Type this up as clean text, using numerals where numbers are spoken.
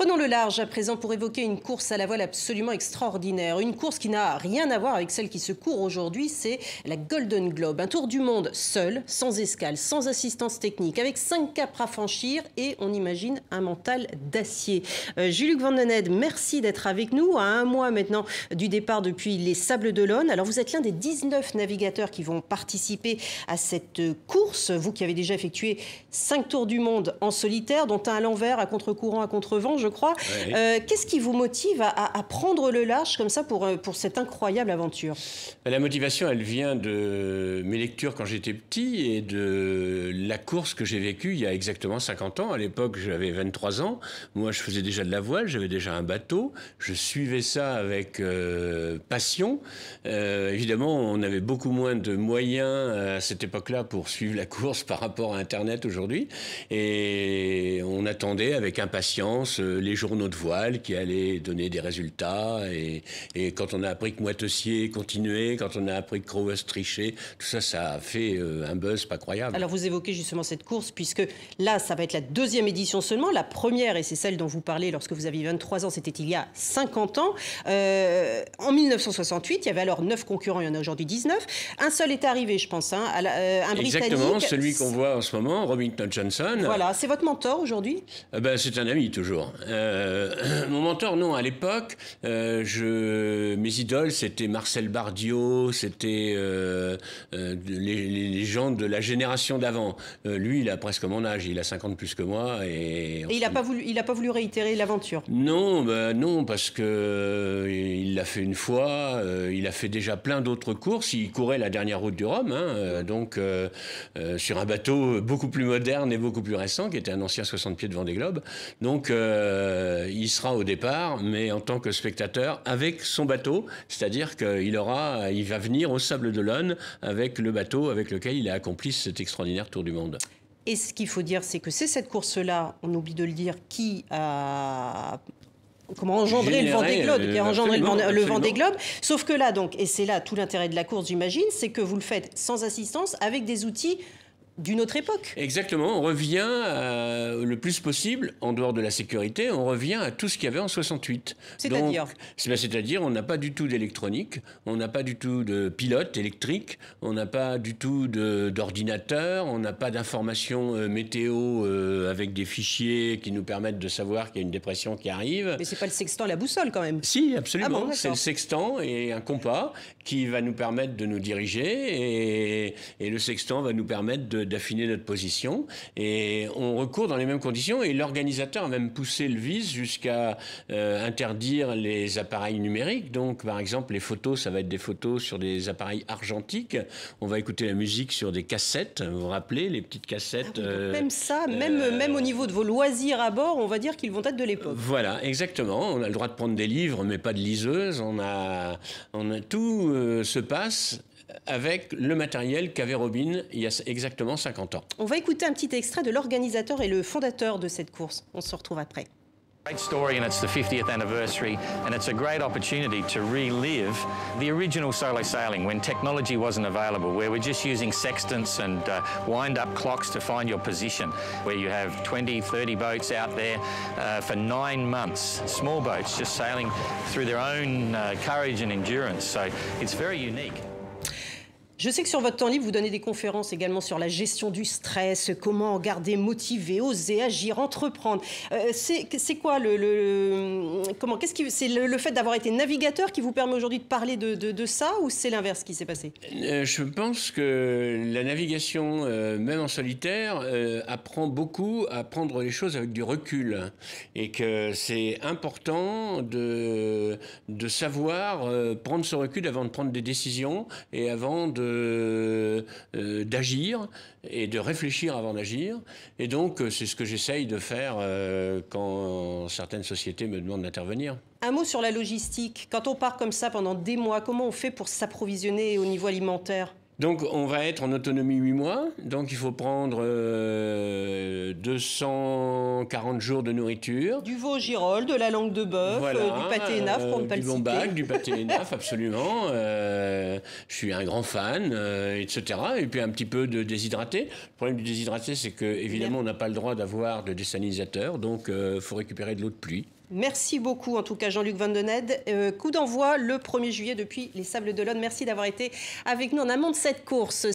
Prenons le large à présent pour évoquer une course à la voile absolument extraordinaire. Une course qui n'a rien à voir avec celle qui se court aujourd'hui, c'est la Golden Globe. Un tour du monde seul, sans escale, sans assistance technique, avec 5 caps à franchir et on imagine un mental d'acier. Jules-Luc Vandenede, merci d'être avec nous à un mois maintenant du départ depuis les Sables d'Olonne. Alors vous êtes l'un des 19 navigateurs qui vont participer à cette course. Vous qui avez déjà effectué 5 tours du monde en solitaire, dont un à l'envers, à contre-courant, à contre-vent, je crois. Oui. Qu'est-ce qui vous motive à prendre le large comme ça pour cette incroyable aventure? La motivation, elle vient de mes lectures quand j'étais petit et de la course que j'ai vécue il y a exactement 50 ans. À l'époque, j'avais 23 ans. Moi, je faisais déjà de la voile, j'avais déjà un bateau. Je suivais ça avec passion. Évidemment, on avait beaucoup moins de moyens à cette époque-là pour suivre la course par rapport à Internet aujourd'hui. Et on attendait avec impatience les journaux de voile qui allaient donner des résultats. Et quand on a appris que Moitessier continuait, quand on a appris que Crowes trichait, tout ça, ça a fait un buzz pas croyable. Alors vous évoquez justement cette course, puisque là, ça va être la 2e édition seulement. La première, et c'est celle dont vous parlez lorsque vous aviez 23 ans, c'était il y a 50 ans. En 1968, il y avait alors 9 concurrents, il y en a aujourd'hui 19. Un seul est arrivé, je pense, hein, un Britannique. Exactement, celui qu'on voit en ce moment, Robington Johnson. Voilà, c'est votre mentor aujourd'hui? C'est un ami toujours. Mon mentor, non, à l'époque, mes idoles, c'était Marcel Bardiot, c'était les gens de la génération d'avant. Lui, il a presque mon âge, il a 50 plus que moi. Et il n'a pas voulu réitérer l'aventure? Non, non, parce que il l'a fait une fois, il a fait déjà plein d'autres courses, il courait la dernière route du Rhum, hein, donc sur un bateau beaucoup plus moderne et beaucoup plus récent, qui était un ancien 60 pieds de Vendée Globe. Donc il sera au départ, mais en tant que spectateur, avec son bateau, c'est-à-dire qu'il va venir au Sable d'Olonne avec le bateau avec lequel il a accompli cet extraordinaire tour du monde. Et ce qu'il faut dire, c'est que c'est cette course-là, on oublie de le dire, qui a engendré le Vendée Globe, qui a engendré le Vendée Globe. Sauf que là, donc, et c'est là tout l'intérêt de la course, j'imagine, c'est que vous le faites sans assistance, avec des outils d'une autre époque. Exactement, on revient le plus possible, en dehors de la sécurité, on revient à tout ce qu'il y avait en 68. C'est-à-dire? C'est-à-dire, on n'a pas du tout d'électronique, on n'a pas du tout de pilote électrique, on n'a pas du tout d'ordinateur, on n'a pas d'informations météo avec des fichiers qui nous permettent de savoir qu'il y a une dépression qui arrive. Mais c'est pas le sextant et la boussole quand même? Si, absolument. Ah bon, c'est le sextant et un compas qui va nous permettre de nous diriger et le sextant va nous permettre d'affiner notre position, et on recourt dans les mêmes conditions, et l'organisateur a même poussé le vice jusqu'à interdire les appareils numériques. Donc par exemple les photos, ça va être des photos sur des appareils argentiques, on va écouter la musique sur des cassettes, vous vous rappelez les petites cassettes? Même ça, même au niveau de vos loisirs à bord, on va dire qu'ils vont être de l'époque. Voilà, exactement, on a le droit de prendre des livres mais pas de liseuse, tout se passe avec le matériel qu'avait Robin il y a exactement 50 ans. On va écouter un petit extrait de l'organisateur et le fondateur de cette course. On se retrouve après. Great story, and it's the 50th anniversary, and it's a great opportunity to relive the original solo sailing when technology wasn't available, where we're just using sextants and wind-up clocks to find your position, where you have 20, 30 boats out there for 9 months, small boats just sailing through their own courage and endurance, so it's very unique. Je sais que sur votre temps libre, vous donnez des conférences également sur la gestion du stress, comment garder motivé, oser, agir, entreprendre. C'est quoi c'est le fait d'avoir été navigateur qui vous permet aujourd'hui de parler de ça, ou c'est l'inverse qui s'est passé? Je pense que la navigation, même en solitaire, apprend beaucoup à prendre les choses avec du recul, et que c'est important de savoir prendre ce recul avant de prendre des décisions et avant d'agir et de réfléchir avant d'agir. Et donc, c'est ce que j'essaye de faire quand certaines sociétés me demandent d'intervenir. Un mot sur la logistique. Quand on part comme ça pendant des mois, comment on fait pour s'approvisionner au niveau alimentaire? Donc on va être en autonomie 8 mois, donc il faut prendre 240 jours de nourriture. Du veau girolles, de la langue de bœuf, Voilà, du pâté énaf pour ne pas le citer. Du bombac, du pâté énaf, absolument. Je suis un grand fan, etc. Et puis un petit peu de déshydraté. Le problème du déshydraté, c'est qu'évidemment, on n'a pas le droit d'avoir de désalinisateur, donc il faut récupérer de l'eau de pluie. Merci beaucoup, en tout cas, Jean-Luc Vandened. Coup d'envoi le 1er juillet depuis les Sables d'Olonne. Merci d'avoir été avec nous en amont de cette course.